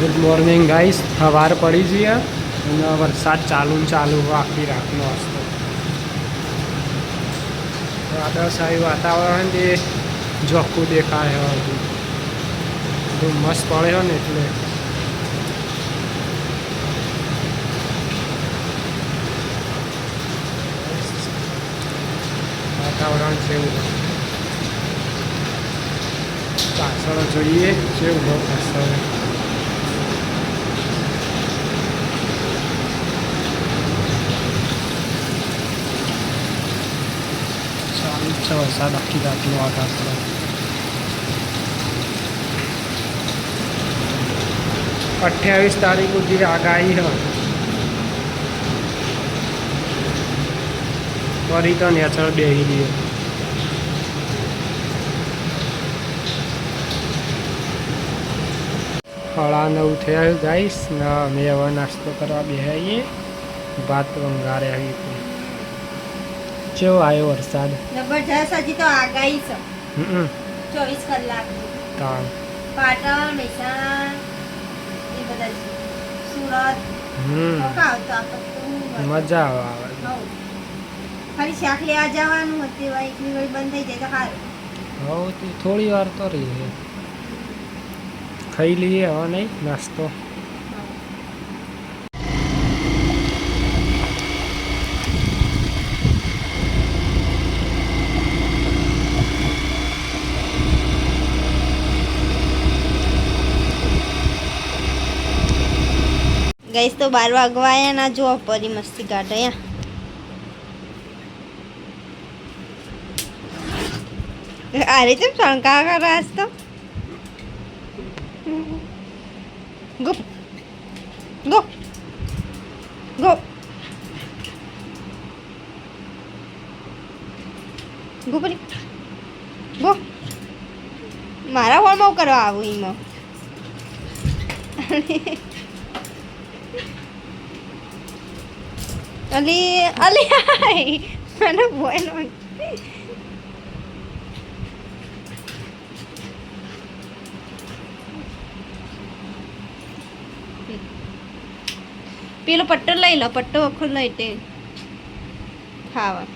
Good morning guys, સવાર પડી જઈએ અને વરસાદ ચાલુ આખી રાતનો હશે. વાદળછાયું વાતાવરણ જે ઝોખું દેખાય હજુ ધુમ્મસ પડ્યો ને એટલે વાતાવરણ જેવું પાછળ જોઈએ કેવું થશે. વરસાદ આખી રાતનો આકાશ 28 તારીખ સુધી આગાહી હ ફરી તો નેચર બેહી દઈએ. સાડા 9 થયા ગાઈસ ને અમે હવે નાસ્તો કરવા બેહાઈએ. ભાત વંગારે આવી કેવો આવ્યો વરસાદ જબરજસ્ત. હજી તો આગાહી છે 24 કલાક તાણ પાટણ મહેસાણા એ બધા સુરત મજા આવે. ખાલી શાક લેવા જવાનું હતું એકલી વળી બંધ થઈ જાય તો સારું. હવે થોડી વાર તો રહીએ ખાઈ લઈએ હવે નહીં નાસ્તો. ગઈસ તો 12 વાગવા આયા ના જો પરી મસ્તી કાઢે અરે તેમ શંકા કરે આજ તો ગો ગો ગો ગો પરી ગો મારા હોલમાં કરવા આવું એમાં અલી અલી મને બોલો પેલો પટ્ટો લઈ લો પટ્ટો આખો લઈ તે ખાવા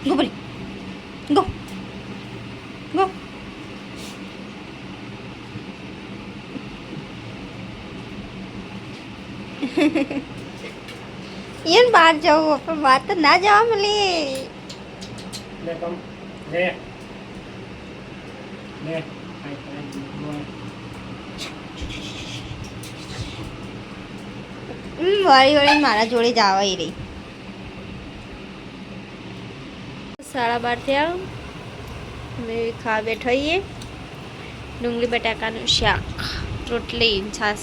ગો પરી ગો ગો ઈન બહાર જવું પણ બહાર તો ના જવા મળી. વાળી વાળી મારા જોડે જ આવે રહી. 12:30 થયા અમે ખાવા બેઠીએ. ડુંગળી બટાકાનું શાક રોટલી છાસ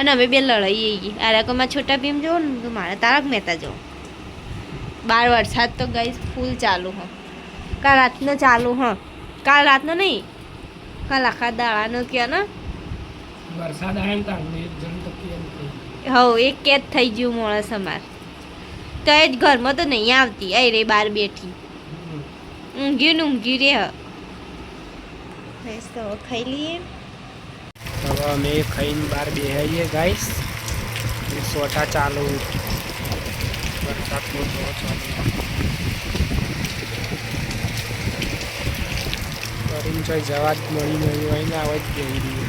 અને અમે બે લડાઈએ ગઈ. આરાકોમાં છોટા ભીમ જોવો ને તો મારે તારક મહેતા જોવો. બહાર વરસાદ તો ગઈ ફૂલ ચાલુ હ. કાલ રાતનો ચાલુ હ. કાલ રાતનો નહીં કાલ આખા દાડાનો ક્યાં ને વરસાદ આવે ને હવ એક કેદ થઈ ગયું માણસ અમાર તો એ જ ઘરમાં તો નહીં આવતી એ રે બહાર બેઠી ઊંઘ્યું ને ઊંઘ્યું રે. તો ખાઈ લઈએ. હવે અમે ખાઈને બહાર બેહાઈએ ગાઈસ. સોટા ચાલુ વરસાદ બહુ ચાલુ કરીને ચોઈ જવા જ મળી નહીં હોય ને આવે જ બેહી દઈએ.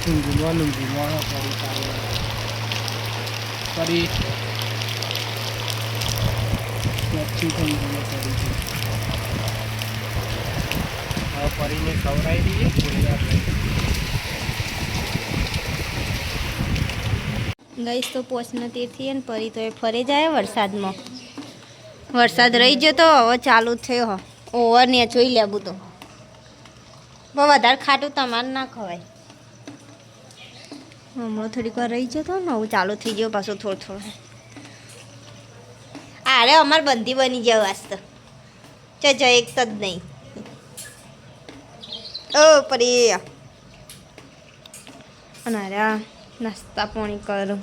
ઊંઘવાનું ફરી ચાલુ ફરી હવે ફરીને ખવડાવી દઈએ. ગઈશ તો પોચના તેથી ને પરી તો એ ફરે જાય વરસાદમાં. વરસાદ રહી ગયો તો હવે ચાલુ થયો ઓવર ને જોઈ લેવું તો પણ વધારે ખાટું તમારે ના ખવાય. હમણાં થોડીક વાર રહી જતો ને હું ચાલુ થઈ ગયો પાછું થોડું. અરે અમારે બંધી બની જાય આજ તો જ એક જ નહીં. ઓ પરી અને અરે નાસ્તા પાણી કરો.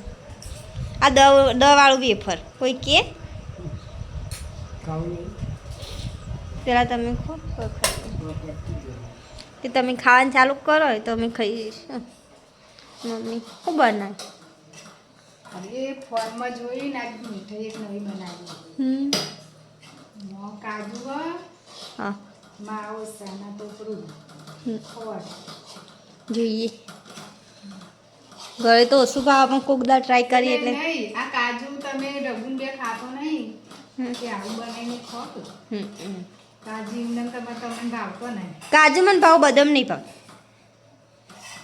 આ દવાળું વેફર કોઈ કે પેલા તમે ખો તે તમે ખાવાનું ચાલુ કરો તો અમે ખાઈશું. મમ્મી શું બનાવે? અરે ફોનમાં જોઈને આજ મીઠાઈ એક નવી બનાવી. કાજુ હા માવો સાના ટોપરું ખોળ જોઈએ. ઘરે તો ઓછું ભાવ પણ કોક દા ટ્રાય કરીએ એટલે નહીં આ કાજુ તમે ડબું બે ખાતો નહીં કે આવું બનાવીને ખો કાજુ ઇંદન તમે તમને ભાવતો નહીં. કાજુ મને ભાવ બદામ નહીં ભાવ.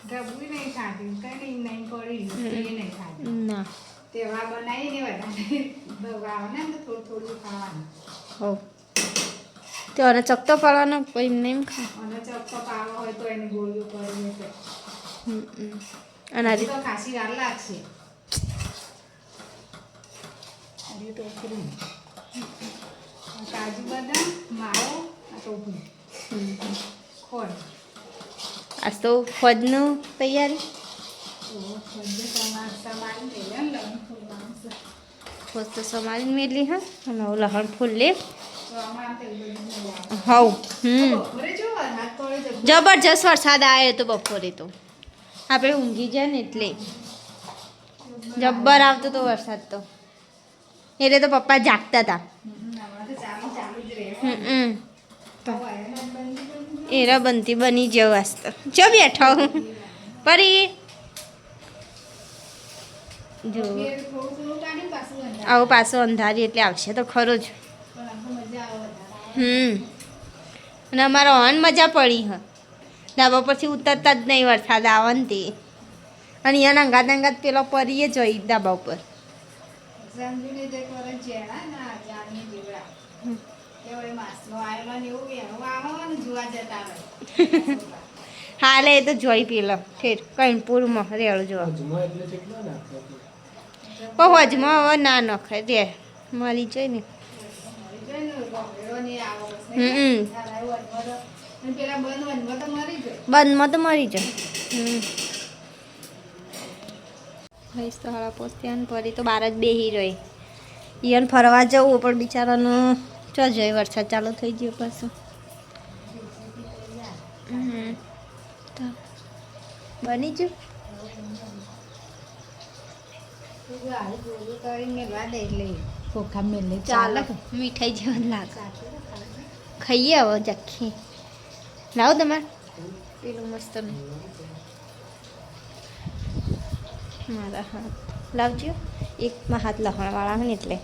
ડબું નહીં ખાતી કઈ નહીં પડી એ નહીં ખાતી. ના તેવા બનાવીને વધારે ભાવ ને તો થોડું થોડું ખાવાનું. હો તો અને ચકતો પાડવાનો કોઈ નહીં ખા. અને ચપકો પાવો હોય તો એની ગોળીઓ કરી તો અને હજી તો ખાસી વાર લાગશે. હજી ટોપરું કાજુ બદામ માવો આ ટોપરું ખોળ આજ તો ફોજનું તૈયારી. ફોજ તો સમારીને મેલી હા અને લહણ ફૂલ લે હવ જબરજસ્ત વરસાદ આવ્યો તો બપોરે તો આપણે ઊંઘી જાય ને એટલે જબ્બર આવતો તો વરસાદ તો એટલે તો પપ્પા જાગતા હતા. એરા બનતી બની જવ વાસ્તો જો બેઠો પરી જો આવું પાછું અંધારી એટલે આવશે તો ખરો જ. અને અમારો હન મજા પડી હ ધાબા પરથી ઉતરતા જ નહીં વરસાદ આવવાનું તે. અને અહીંયા અંગાત અંગાત પેલો પરીએ જોઈ ધાબા ઉપર. હાલે એ તો જોઈ પેલો ઠેર કઈપુરમાં રેળ જોવા હજમાં હવે ના નખાય રે મરી જાય ને. બંધમાં તો મરી જાય. ભાઈ તો હાડા પોસ્ત્યાન પરી તો બાર જ બેહી રહી. ઈયન ફરવા જવું પણ બિચારાનું ચો જાય વરસાદ ચાલુ થઈ ગયો પાછું. બની જ ચાલો મીઠાઈ જેવા લાગે ખાઈએ હવે જખી લાવો તમારે પેલું મસ્ત મારા હાથ લાવજો. એકમાં હાથ લહણવાળા હોય ને એટલે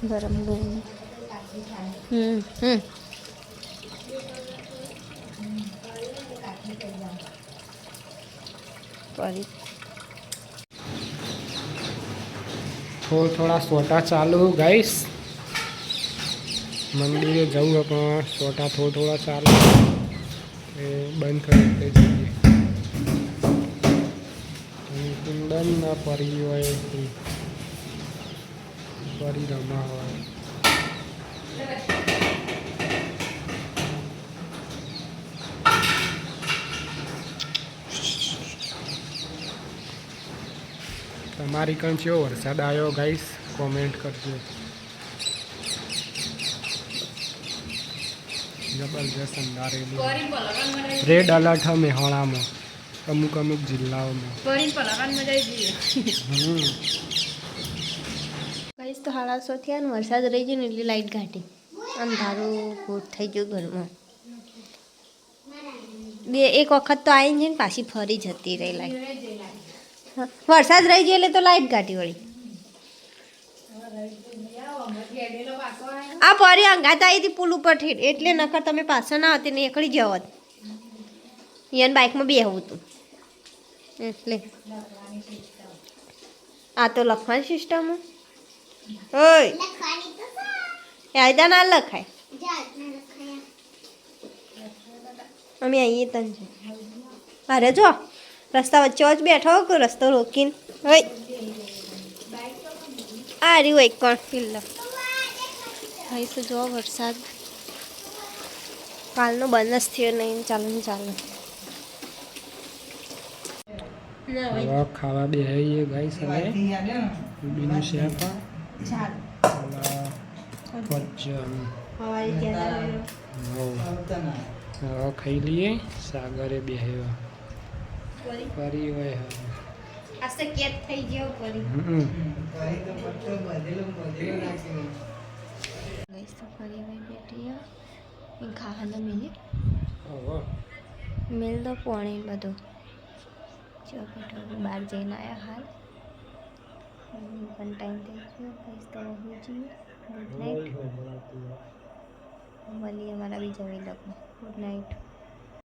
ગરમ ગરમ. થોડા સોટા ચાલુ ગાઈસ. મંદિરે જવું પણ સોટા થોડા ચાલુ એ બંધ કરી એટલે જઈએ. કુંદન ના પરી હોય પરી રમા હોય. તમારી કણ કેવો વરસાદ આવ્યો ગાઈસ કોમેન્ટ કરજો. જબરજસ્ત અંધારેલું. રેડ એલર્ટ હ મેહોણામાં અમુક જિલ્લાઓમાં. ગાઈસ તો 6:30 થયા ને વરસાદ રહી ગયો ને એટલે લાઈટ ઘાટી અંધારું ભૂત થઈ ગયું ઘરમાં. એક વખત તો આવીને છે ને પાછી ફરી જતી રહી લાઈટ. વરસાદ રહી ગયો એટલે તો લાઈટ ઘાટી વળી. આ પરી અંગાત આવી હતી પુલ ઉપર ઠેઠ એટલે નકર તમે પાછળ ના હતી ને એકડી જવત. યન બાઇકમાં બેહવું હતું એટલે. આ તો લખવાની સિસ્ટમ ઓય આયદા ના લખાય. અમે આવીએ તને છે. અરે જો રસ્તા વચ્ચે જ બેઠો કે રસ્તો રોકીને હોય આ રહ્યું એક કોણ પિલ્લો. ભાઈ તો જો વરસાદ કાલનો બંધ જ થયો નહીં. ચાલો ને ચાલો. હવે ખાવા બેહીએ ગાઈસ અમે બીનું શેપ ચાલો પજ્જમ હવારે ત્યાં હવે ખાઈ લઈએ. સાગરે બેહ્યો ફરી હોય હવે આસ્તે કેદ થઈ ગયો કરી. ગઈસ તો ફરી હવે બેઠી એ ખાવાનું મિલે મિલ દો પાણી બધું. જો બેઠો બહાર જઈને આવ્યા હાલ પણ ટાઈમ થઈ ગયો. ગઈસ તો હું જઈએ. Good night. મળીએ અમારા બીજા વિલોગમાં. Good night.